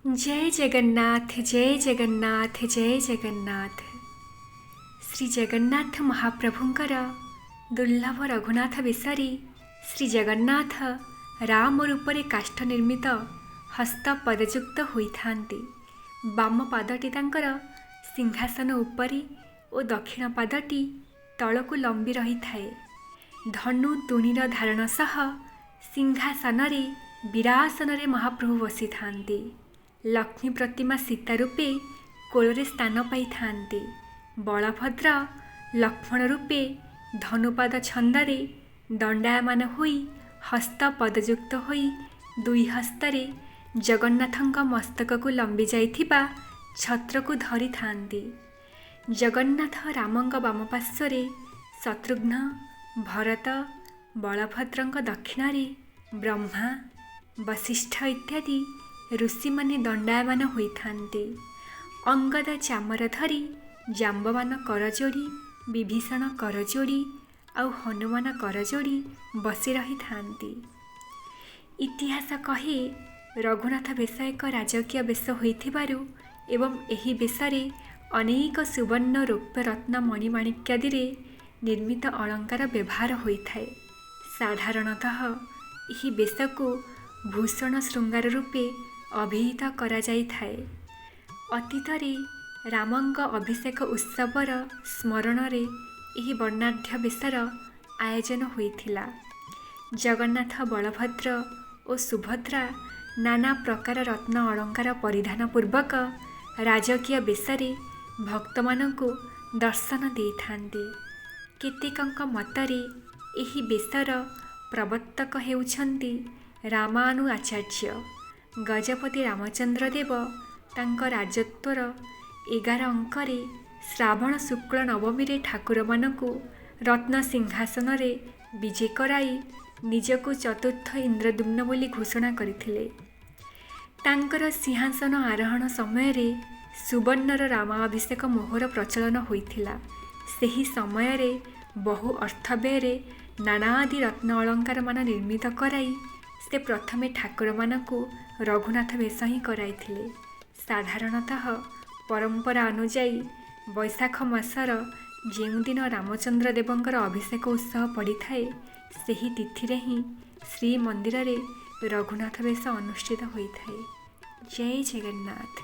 जय जगन्नाथ जय जगन्नाथ जय जगन्नाथ। श्री जगन्नाथ महाप्रभुंकर दुर्लभ रघुनाथ बेशरे श्री जगन्नाथ राम रूपरे काष्ठ निर्मित हस्त पदयुक्त होइथान्ति। बाम पादटी तांकर सिंहासन उपरे और दक्षिण पादटी तलकु लंबी रही थाए। धनु तुणीर धारण सह सिंहासन विरासन महाप्रभु बसी थांती। लक्ष्मी प्रतिमा सीता रूपे कोଳରେ स्थान पाई थांती। बलभद्र लक्ष्मण रूपे धनुपाद छंदरे दंडायमान होई हस्त पदयुक्त होई दुई हस्तरे जगन्नाथଙ୍କ मस्तकକୁ लंबी जाइथिबा छत्रକୁ धरि थांती। जगन्नाथ रामଙ୍କ बाम पार्श्वरे शत्रुघ्न भरत बलभद्रଙ୍କ दक्षिणरे ब्रह्मा वशिष्ठ इत्यादि ऋषि माने दंडायमान होइथान्ति। अंगद चामर धरी जाम्बवान करजोड़ी विभीषण करजोड़ी आउ हनुमान करजोड़ी बसी रही थान्ति। इतिहास कहे रघुनाथ बेश एक राजकीय बेश होइथिबारु एवं एही बेशरे अनेक सुवर्ण रौप्य रत्न मणिमाणिक्यादि निर्मित अलंकार व्यवहार होइथाए। साधारणतः एही बेशको भूषण श्रृंगार रूपे अभिहित करा जाई थाए। अतीतरे रामंग अभिषेक उत्सवर स्मरण रे एही वर्णाढ्य बेशर आयोजन होइथिला। जगन्नाथ बलभद्र और सुभद्रा नाना प्रकार रत्न अलंकार परिधान पूर्वक राजकीय बेशरे भक्त मानकु दर्शन देइथान्ति। केतेकଙ୍କ मतरे एही बेशर प्रवर्तक हेउछन्ति रामानु आचार्य। गजपति रामचंद्र देव तांक राजत्वर 11 अंकरे श्रावण शुक्ल नवमी रे ठाकुर मानकु रत्न सिंहासन रे विजे कराई निजको चतुर्थ इंद्रद्युम्न बोली घोषणा करथिले। तांकर सिंहासन आरोहण समय रे सुवर्णर रामाभिषेक मोहर प्रचलन होइथिला। सेही समय रे बहु अर्थ व्यय नानादि रत्न अलंकार मान निर्मित कराई से प्रथमे ठाकुर मानकु रघुनाथ बेश ही कराइथिले। साधारणतः परंपरा अनुजाई वैशाख मासर ଯେଉଁ दिन रामचंद्र देवंकर अभिषेक उत्सव पड़ी थाए ସେହି तिथिरे ही श्री मंदिर रे रघुनाथ बेश अनुष्ठित होइथाए। जय जगन्नाथ।